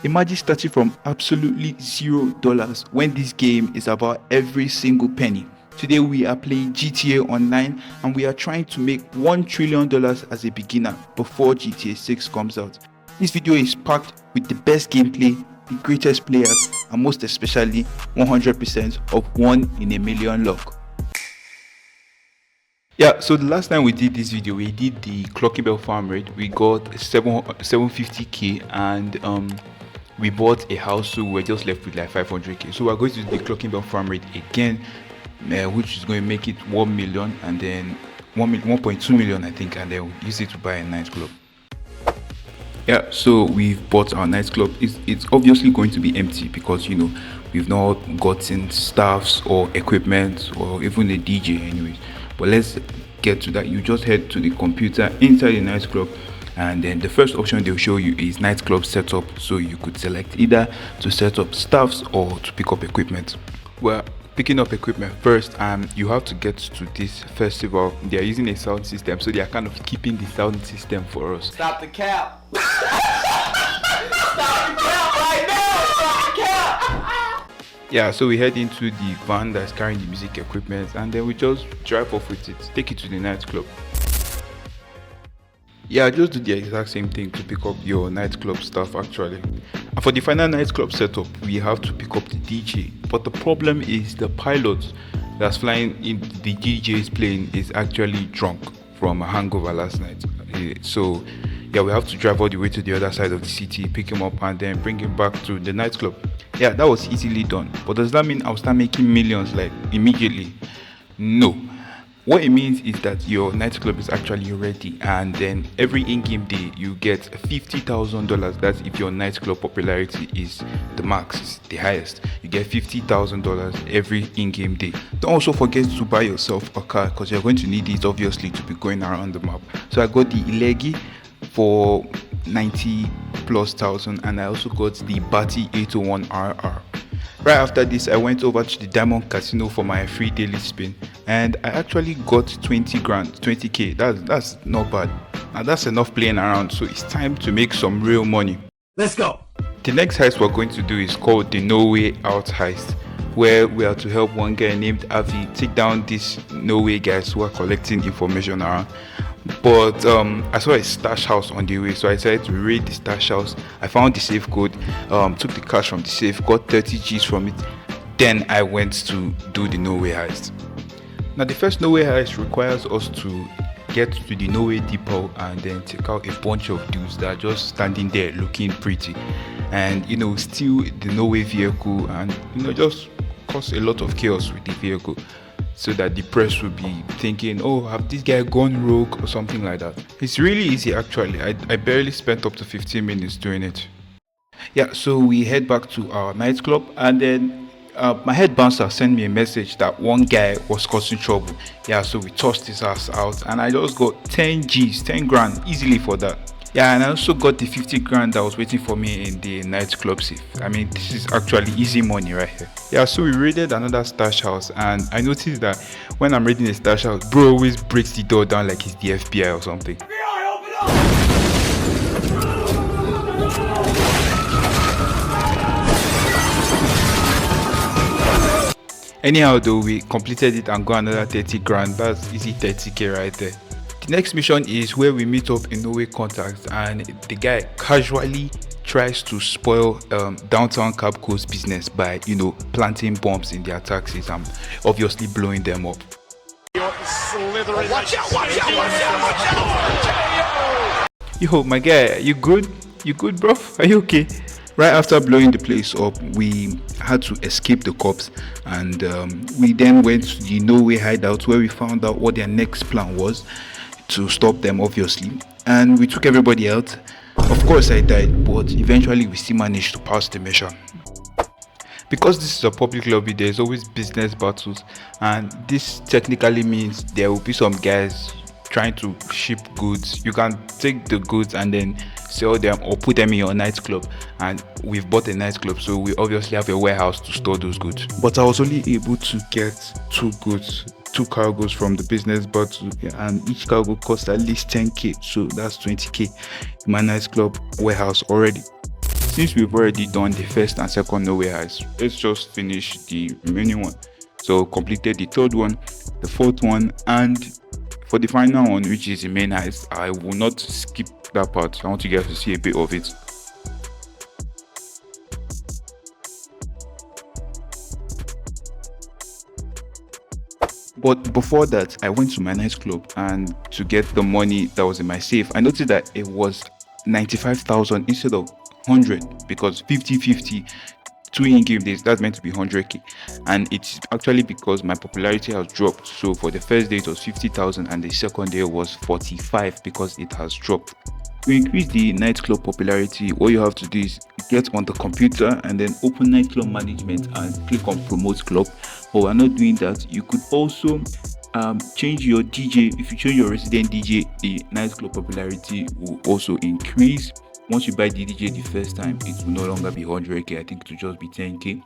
Imagine starting from absolutely $0 when this game is about every single penny. Today we are playing GTA Online and we are trying to make $1 trillion as a beginner before GTA 6 comes out. This video is packed with the best gameplay, the greatest players, and most especially 100% of 1 in a million luck. Yeah, so the last time we did this video, we did the Clocky Bell farm raid. We got 750k and we bought a house, so we're just left with like 500k. So we're going to do the Clocking Bell farm rate again, which is going to make it 1 million and then 1.2 million, I think, and then we'll use it to buy a nightclub. Yeah, so we've bought our nightclub. It's obviously going to be empty because we've not gotten staffs or equipment or even a DJ anyways. But let's get to that. You just head to the computer inside the nightclub, and then the first option they'll show you is nightclub setup. So you could select either to set up staffs or to pick up equipment. Well, picking up equipment first, you have to get to this festival. They are using a sound system, so they are kind of keeping the sound system for us. Stop the cap. Stop the cap right now. Stop the cap. Yeah, so we head into the van that's carrying the music equipment, and then we just drive off with it, take it to the nightclub. Yeah, just do the exact same thing to pick up your nightclub stuff actually. And for the final nightclub setup, we have to pick up the DJ. But the problem is the pilot that's flying in the DJ is playing is actually drunk from a hangover last night. So yeah, we have to drive all the way to the other side of the city, pick him up, and then bring him back to the nightclub. Yeah, that was easily done. But does that mean I'll start making millions like immediately? No. What it means is that your nightclub is actually ready, and then every in-game day you get $50,000. That's if your nightclub popularity is the max, is the highest. You get $50,000 every in-game day. Don't also forget to buy yourself a car because you're going to need it obviously to be going around the map. So I got the Ilegi for 90,000+, and I also got the Bati 801RR. Right after this, I went over to the Diamond Casino for my free daily spin, and I actually got 20k. That's not bad, and that's enough playing around. So it's time to make some real money. Let's go. The next heist we're going to do is called the KnoWay Heist, where we are to help one guy named Avi take down these KnoWay guys who are collecting information around. But I saw a stash house on the way, so I decided to raid the stash house. I found the safe code, took the cash from the safe, got 30 G's from it. Then I went to do the KnoWay Heist. Now the first KnoWay Heist requires us to get to the KnoWay depot and then take out a bunch of dudes that are just standing there looking pretty, and steal the KnoWay vehicle, and just cause a lot of chaos with the vehicle, so that the press will be thinking, oh, have this guy gone rogue or something like that. It's really easy actually. I barely spent up to 15 minutes doing it. Yeah, so we head back to our nightclub, and then my head bouncer sent me a message that one guy was causing trouble. Yeah, so we tossed his ass out, and I just got 10 grand easily for that. Yeah, and I also got the 50 grand that was waiting for me in the nightclub safe. I mean, this is actually easy money right here. Yeah, so we raided another stash house, and I noticed that when I'm raiding a stash house, bro always breaks the door down like he's the FBI or something. FBI, open up! Anyhow though, we completed it and got another 30 grand. That's easy 30k right there. The next mission is where we meet up in KnoWay Contacts, and the guy casually tries to spoil Downtown Capco's business by planting bombs in their taxis and obviously blowing them up. Watch out, watch out, watch out, watch out! Yo, my guy, you good? You good, bro? Are you okay? Right after blowing the place up, we had to escape the cops, and we then went to the KnoWay hideout where we found out what their next plan was to stop them obviously, and we took everybody out. Of course I died, but eventually we still managed to pass the mission. Because this is a public lobby, there's always business battles, and this technically means there will be some guys trying to ship goods. You can take the goods and then sell them or put them in your nightclub, and we've bought a nightclub, so we obviously have a warehouse to store those goods. But I was only able to get two cargos from the business battle, and each cargo cost at least 10k, so that's 20k in my nightclub warehouse already. Since we've already done the first and second KnoWay Heist, let's just finish the remaining one. So completed the third one, the fourth one, and for the final one, which is the main heist, I will not skip that part. I want you guys to see a bit of it. But before that, I went to my nightclub, and to get the money that was in my safe, I noticed that it was 95,000 instead of 100, because 50-50 2 in-game days, that's meant to be 100k, and it's actually because my popularity has dropped. So for the first day it was 50,000 and the second day was 45 because it has dropped. To increase the nightclub popularity, what you have to do is get on the computer and then open nightclub management and click on promote club. But we're not doing that. You could also change your DJ. If you change your resident DJ, the nightclub popularity will also increase. Once you buy the DJ the first time, it will no longer be 100k. I think it will just be 10k.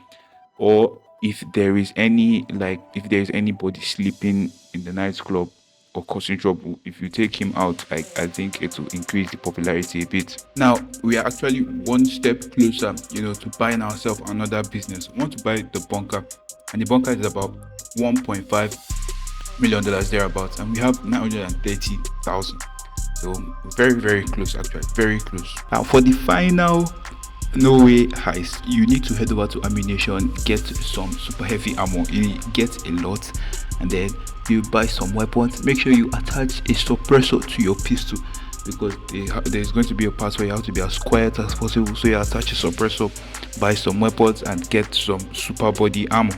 Or if there is anybody sleeping in the nightclub or causing trouble, if you take him out, I think it will increase the popularity a bit. Now we are actually one step closer, to buying ourselves another business. We want to buy the bunker, and the bunker is about $1.5 million thereabouts, and we have 930,000. So very, very close, actually, very close. Now for the final KnoWay Heist, you need to head over to ammunition, get some super heavy ammo. You get a lot, and then you buy some weapons. Make sure you attach a suppressor to your pistol, because there's going to be a part where you have to be as quiet as possible. So you attach a suppressor, buy some weapons, and get some super body ammo.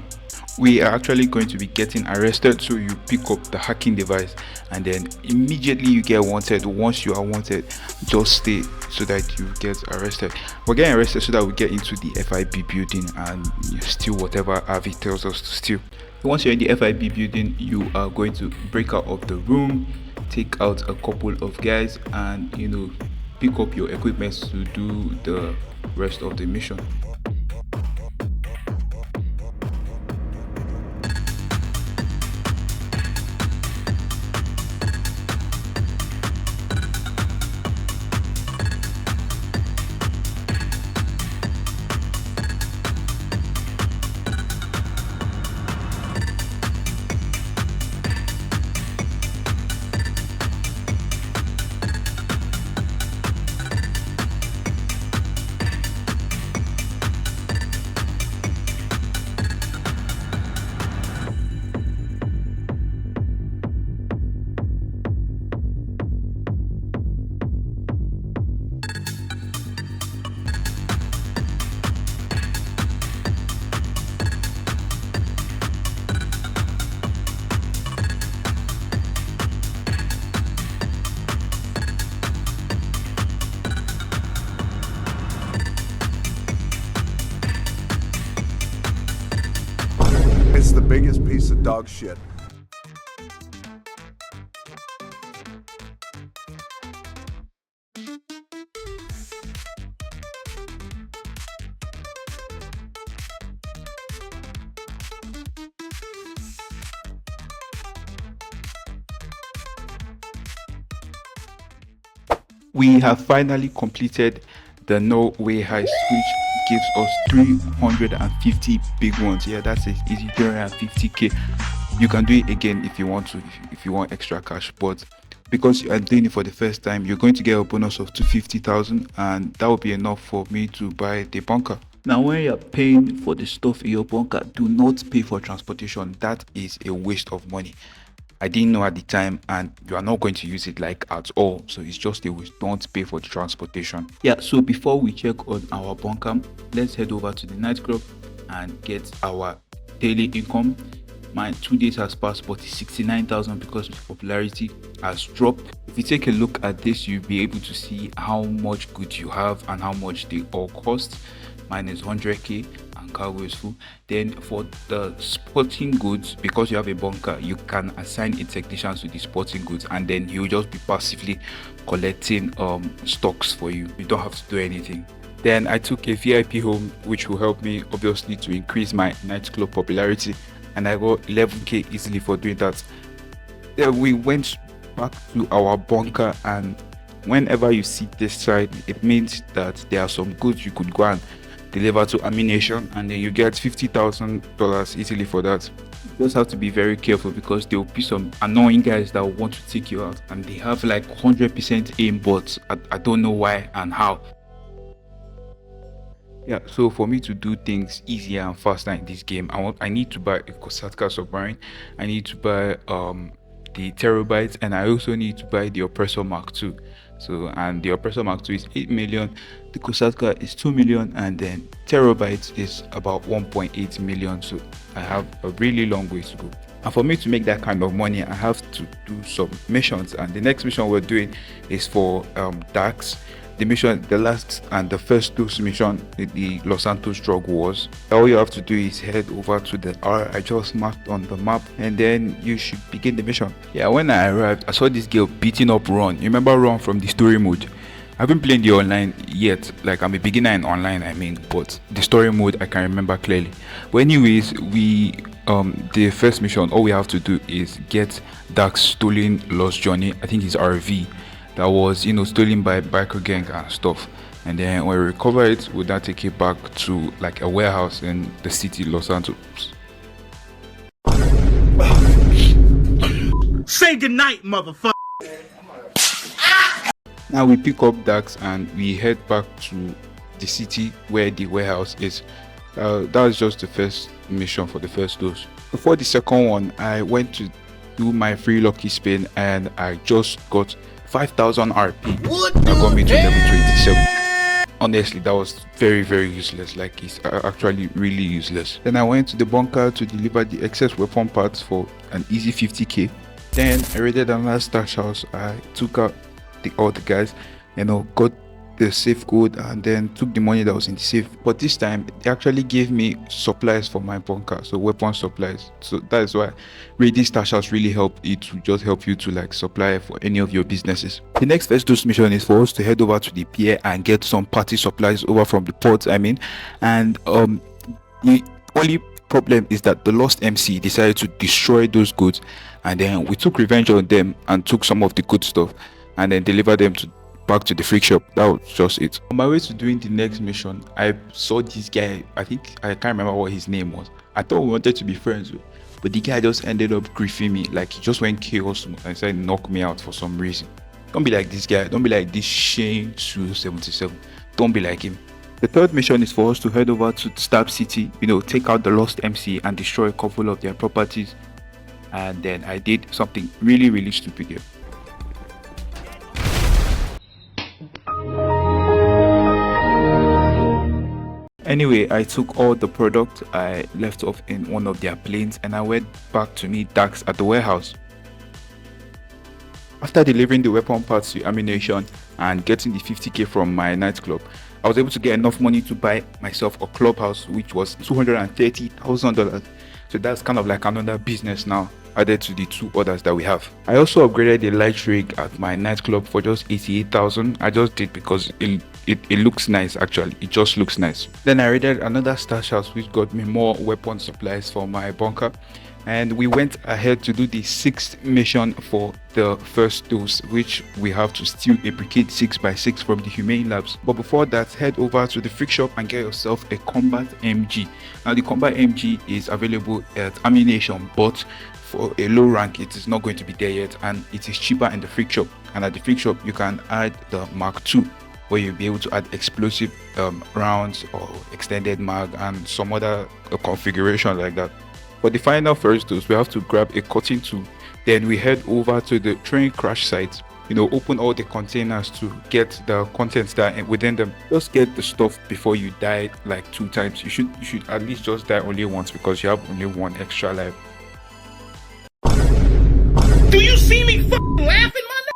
We are actually going to be getting arrested, so you pick up the hacking device and then immediately you get wanted. Once you are wanted, just stay so that you get arrested. We're getting arrested so that we get into the FIB building and steal whatever Avi tells us to steal. Once you're in the FIB building, you are going to break out of the room, take out a couple of guys, and pick up your equipment to do the rest of the mission. It's the biggest piece of dog shit. We have finally completed the KnoWay Heist, which gives us 350 big ones. Yeah, that's it, easy, 350k. You can do it again if you want to, if you want extra cash, but because you are doing it for the first time, you're going to get a bonus of 250,000, and that will be enough for me to buy the bunker. Now when you're paying for the stuff in your bunker, do not pay for transportation. That is a waste of money. I didn't know at the time, and you are not going to use it like at all, so it's just a waste. Don't pay for the transportation. Yeah, so before we check on our bunker, let's head over to the nightclub and get our daily income. My 2 days has passed, but it's 69,000 because its popularity has dropped. If you take a look at this, you'll be able to see how much goods you have and how much they all cost. Mine is 100k and cargo is full. Then for the sporting goods, because you have a bunker, you can assign a technician to the sporting goods, and then he will just be passively collecting stocks for you. You don't have to do anything. Then I took a VIP home, which will help me obviously to increase my nightclub popularity, and I got 11k easily for doing that. Then we went back to our bunker, and Whenever you see this side, it means that there are some goods you could go and deliver to Amination, and then you get $50,000 easily for that. You just have to be very careful because there will be some annoying guys that will want to take you out, and they have like 100% aim, but I don't know why and how. Yeah, so for me to do things easier and faster in this game, I need to buy a Kosatka submarine. I need to buy the terabytes, and I also need to buy the Oppressor Mark II. So, and the Oppressor Mark II is 8 million, the Kosatka is 2 million, and then terabytes is about 1.8 million. So I have a really long way to go. And for me to make that kind of money, I have to do some missions, and the next mission we're doing is for Dax. The mission, the last and the first dose mission, the Los Santos drug wars. All you have to do is head over to the R I just marked on the map, and then you should begin the mission. Yeah, when I arrived, I saw this girl beating up Ron. You remember Ron from the story mode? I haven't played the online yet, like I'm a beginner in online, but the story mode I can remember clearly. But anyways, the first mission, all we have to do is get Dax stolen lost Johnny, I think his RV, that was stolen by biker gang and stuff, and then when we recover it, we'll then take it back to like a warehouse in the city Los Santos. Say goodnight, motherfucker. Now we pick up Dax and we head back to the city where the warehouse is. That was just the first mission for the first dose. Before the second one, I went to do my free lucky spin, and I just got 5,000 RP. That got me to level 27. Honestly, that was very, very useless. Like, it's actually really useless. Then I went to the bunker to deliver the excess weapon parts for an easy 50k. Then I raided another stash house. I took out all the guys, got the safe code, and then took the money that was in the safe. But this time they actually gave me supplies for my bunker, so weapon supplies. So that is why raiding stash house really help. It will just help you to like supply for any of your businesses. The next first dose mission is for us to head over to the pier and get some party supplies over from the port, and the only problem is that the lost MC decided to destroy those goods, and then we took revenge on them and took some of the good stuff and then delivered them back to the freak shop. That was just it. On my way to doing the next mission, I saw this guy. I think I can't remember what his name was. I thought we wanted to be friends, but the guy just ended up griefing me. Like, he just went chaos mode and said knock me out for some reason. Don't be like this guy. Don't be like this Shane 277. Don't be like him. The third mission is for us to head over to Stab City, take out the lost MC and destroy a couple of their properties. And then I did something really, really stupid here. Anyway, I took all the product I left off in one of their planes, and I went back to meet Dax at the warehouse. After delivering the weapon parts to Amination and getting the 50k from my nightclub, I was able to get enough money to buy myself a clubhouse, which was $230,000. So that's kind of like another business now, added to the two others that we have. I also upgraded the light rig at my nightclub for just 88,000. I just did because it looks nice. Actually, it just looks nice. Then I raided another stash house, which got me more weapon supplies for my bunker, and we went ahead to do the 6th mission for the first dose, which we have to steal a Brigade 6x6 from the Humane Labs. But before that, head over to the freak shop and get yourself a combat MG. Now the combat MG is available at Amination, but for a low rank it is not going to be there yet, and it is cheaper in the freak shop. And at the freak shop you can add the Mark II, where you'll be able to add explosive rounds or extended mag and some other configuration like that. For the final first dose, we have to grab a cutting tool. Then we head over to the train crash site, open all the containers to get the contents that are within them. Just get the stuff before you die like 2 times. You should at least just die only once, because you have only 1 extra life. Do you see me f***ing laughing, my nigga?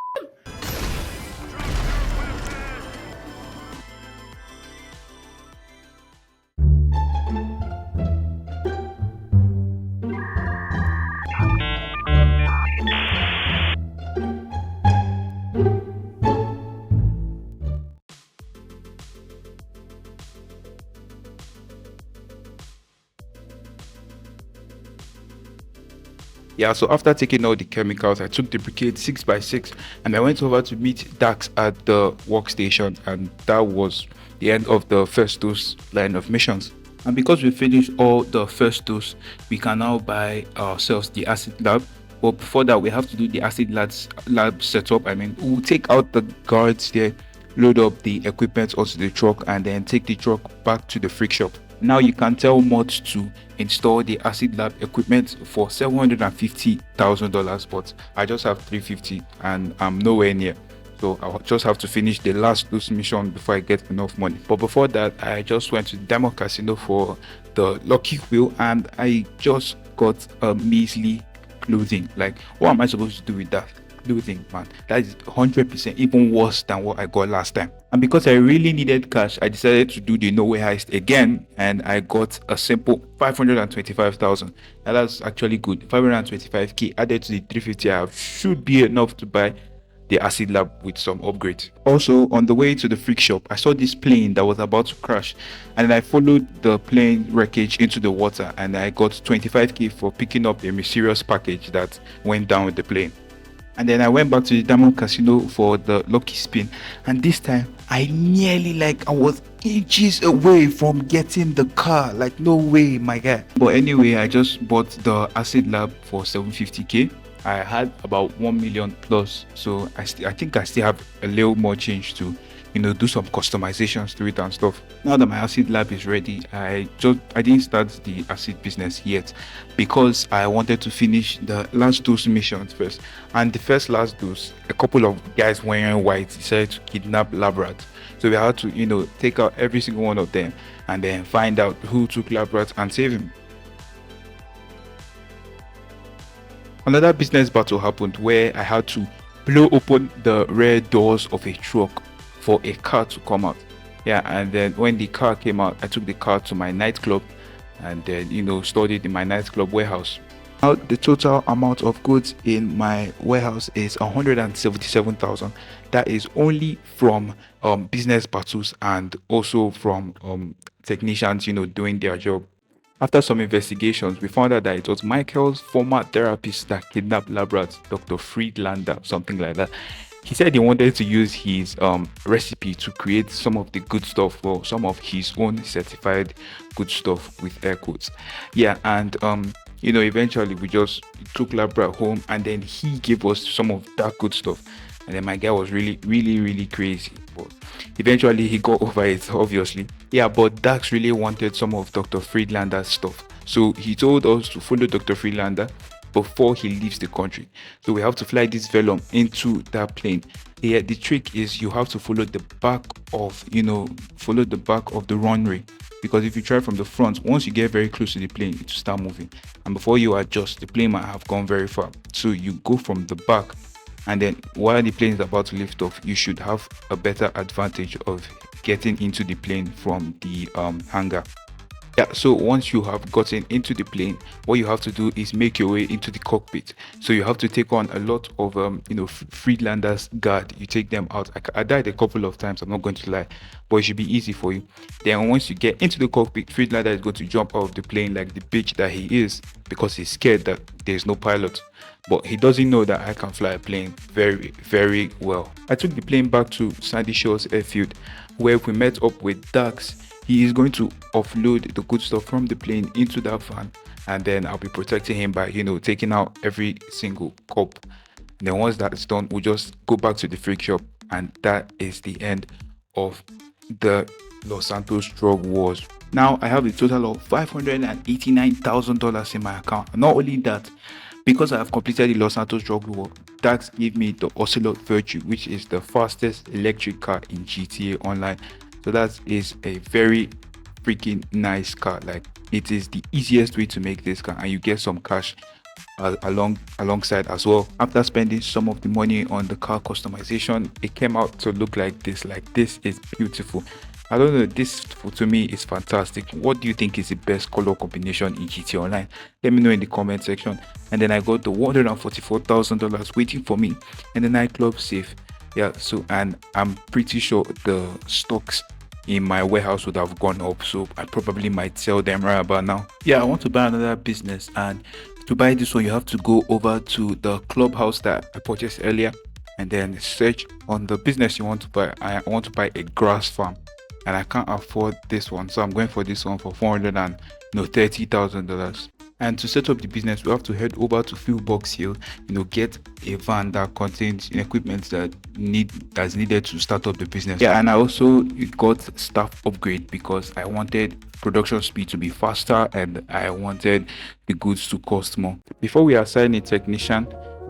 Yeah, so after taking all the chemicals, I took the brigade 6x6 and I went over to meet Dax at the workstation, and that was the end of the first dose line of missions. And because we finished all the first dose, we can now buy ourselves the acid lab. But before that, we have to do the acid lab setup. I mean, we'll take out the guards there, load up the equipment onto the truck, and then take the truck back to the freak shop. Now you can tell mods to install the acid lab equipment for $750,000, but I just have 350 and I'm nowhere near. So I'll just have to finish the last dose mission before I get enough money. But before that, I just went to Diamond Casino for the lucky wheel, and I just got a measly clothing. Like, what am I supposed to do with that clothing, man? That is 100% even worse than what I got last time. And because I really needed cash, I decided to do the KnoWay Heist again, and I got a simple 525,000. Now that's actually good. 525k added to the 350 I have should be enough to buy the acid lab with some upgrades. Also, on the way to the freak shop, I saw this plane that was about to crash, and then I followed the plane wreckage into the water, and I got 25k for picking up a mysterious package that went down with the plane. And then I went back to the Diamond Casino for the lucky spin, and this time I was inches away from getting the car. Like, no way, my guy. But anyway, I just bought the acid lab for 750k. I had about 1 million plus, so I think I still have a little more change to, do some customizations to it and stuff. Now that my acid lab is ready, I didn't start the acid business yet because I wanted to finish the last dose missions first. And the last dose, a couple of guys wearing white decided to kidnap lab rats. So we had to, take out every single one of them and then find out who took lab rats and save him. Another business battle happened where I had to blow open the rear doors of a truck for a car to come out. Yeah, and then when the car came out, I took the car to my nightclub and then, stored it in my nightclub warehouse. Now the total amount of goods in my warehouse is 177,000. That is only from business battles and also from technicians, doing their job. After some investigations, we found out that it was Michael's former therapist that kidnapped lab rats, Dr. Friedlander, something like that. He said he wanted to use his recipe to create some of the good stuff, or some of his own certified good stuff with air quotes. Yeah, and eventually we just took lab rat home, and then he gave us some of that good stuff. And then my guy was really crazy, but eventually he got over it, obviously. Yeah, but Dax really wanted some of Dr. Friedlander's stuff, so he told us to follow Dr. Friedlander before he leaves the country. So we have to fly this Velum into that plane. Yeah, the trick is you have to follow the back of the runway, because if you try from the front, once you get very close to the plane, it will start moving, and before you adjust, the plane might have gone very far. So you go from the back, and then while the plane is about to lift off, you should have a better advantage of getting into the plane from the hangar. Yeah, so once you have gotten into the plane, what you have to do is make your way into the cockpit. So you have to take on a lot of Friedlander's guard. You take them out. I died a couple of times, I'm not going to lie, but it should be easy for you. Then once you get into the cockpit, Friedlander is going to jump out of the plane like the bitch that he is, because he's scared that there's no pilot. But he doesn't know that I can fly a plane very well. I took the plane back to Sandy Shores Airfield, where we met up with Dax. He is going to offload the good stuff from the plane into that van, and then I'll be protecting him by taking out every single cup. And then once that's done, we'll just go back to the freak shop, and that is the end of the Los Santos drug wars. Now I have a total of $589,000 in my account. Not only that, because I have completed the Los Santos drug war, Dax gave me the Ocelot Virtue, which is the fastest electric car in GTA Online. So that is a very freaking nice car. Like, it is the easiest way to make this car, and you get some cash alongside as well. After spending some of the money on the car customization, it came out to look like this. Like, this is beautiful. I don't know, this to me is fantastic. What do you think is the best color combination in GTA Online? Let me know in the comment section. And then I got the $144,000 waiting for me in the nightclub safe. Yeah, so, and I'm pretty sure the stocks in my warehouse would have gone up, so I probably might sell them right about now. Yeah, I want to buy another business, and To buy this one, you have to go over to the clubhouse that I purchased earlier and then search on the business you want to buy. I want to buy a grass farm and I can't afford this one, so I'm going for this one for $430,000. And to set up the business, we have to head over to Fieldbox Hill, get a van that contains equipment that's needed to start up the business. Yeah, and I also got staff upgrade because I wanted production speed to be faster and I wanted the goods to cost more. Before we assign a technician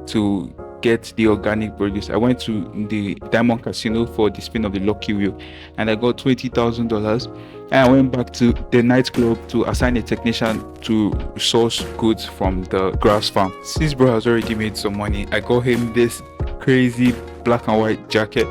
to get the organic produce, I went to the Diamond Casino for the spin of the lucky wheel and I got $20,000. And I went back to the nightclub to assign a technician to source goods from the grass farm. Since bro has already made some money, I got him this crazy black and white jacket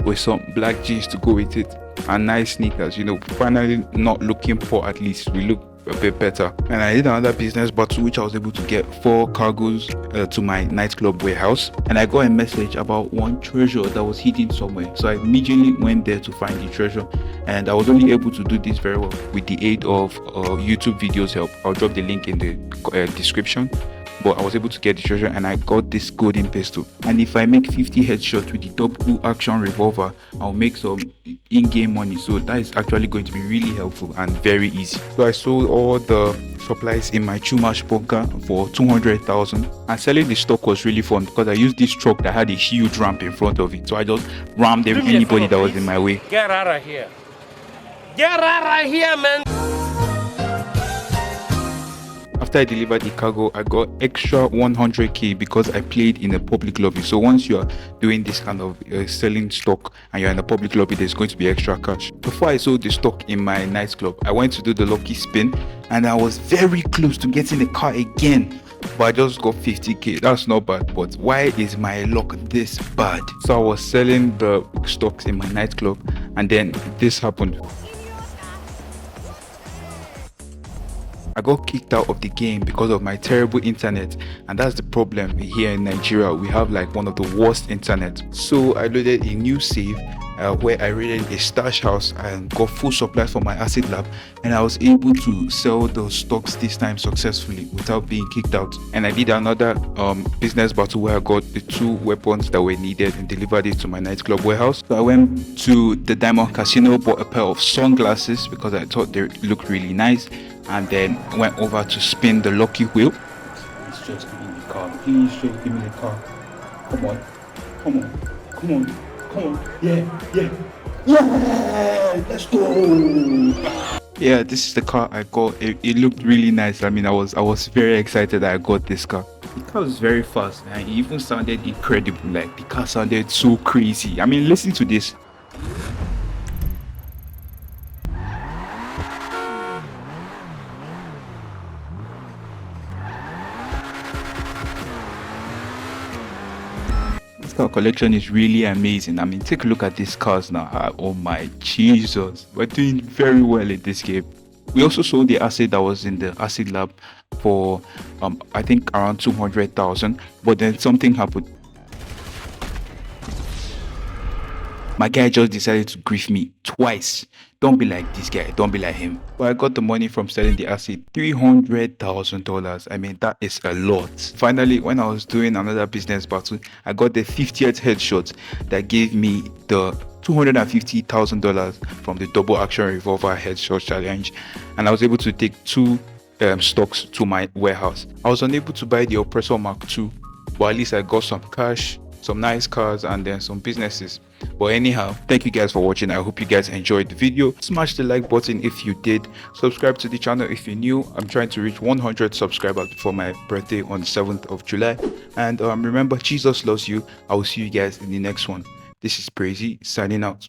with some black jeans to go with it and nice sneakers. Finally not looking poor, at least we look a bit better. And I did another business battle which I was able to get 4 cargoes to my nightclub warehouse, and I got a message about one treasure that was hidden somewhere, so I immediately went there to find the treasure. And I was only able to do this very well with the aid of YouTube videos help. I'll drop the link in the description. But I was able to get the treasure and I got this golden pistol. And if I make 50 headshots with the double action revolver, I'll make some in-game money. So that is actually going to be really helpful and very easy. So I sold all the supplies in my Chumash bunker for $200,000. And selling the stock was really fun because I used this truck that had a huge ramp in front of it. So I just rammed anybody that was in my way. Get out of here. Get out of here, man. After I delivered the cargo, I got extra 100k because I played in a public lobby. So once you are doing this kind of selling stock and you're in a public lobby, there's going to be extra cash. Before I sold the stock in my nightclub, I went to do the lucky spin and I was very close to getting the car again, but I just got 50k. That's not bad, but why is my luck this bad? So I was selling the stocks in my nightclub and then this happened. I got kicked out of the game because of my terrible internet, and that's the problem here in Nigeria. We have like one of the worst internet. So I loaded a new save where I raided a stash house and got full supplies for my acid lab, and I was able to sell those stocks this time successfully without being kicked out. And I did another business battle where I got the 2 weapons that were needed and delivered it to my nightclub warehouse. So I went to the Diamond Casino, bought a pair of sunglasses because I thought they looked really nice, and then went over to spin the lucky wheel. Please just give me the car. Please just give me the car. Come on. Come on. Come on. Come on. Yeah. Let's go. Yeah, this is the car I got. It looked really nice. I mean, I was very excited that I got this car. The car was very fast and it even sounded incredible. Like the car sounded so crazy. I mean, listen to this. Car collection is really amazing. I mean, take a look at these cars now. Oh my Jesus, we're doing very well in this game. We also sold the acid that was in the acid lab for I think around 200,000, but then something happened. My guy just decided to grief me twice. Don't be like this guy, don't be like him. But I got the money from selling the acid, $300,000. I mean, that is a lot. Finally, when I was doing another business battle, I got the 50th headshot that gave me the $250,000 from the double action revolver headshot challenge, and I was able to take 2 stocks to my warehouse. I was unable to buy the Oppressor Mark II, but at least I got some cash, some nice cars, and then some businesses. But anyhow, thank you guys for watching. I hope you guys enjoyed the video. Smash the like button if you did. Subscribe to the channel if you're new. I'm trying to reach 100 subscribers before my birthday on the 7th of July. And remember, Jesus loves you. I will see you guys in the next one. This is Crazy signing out.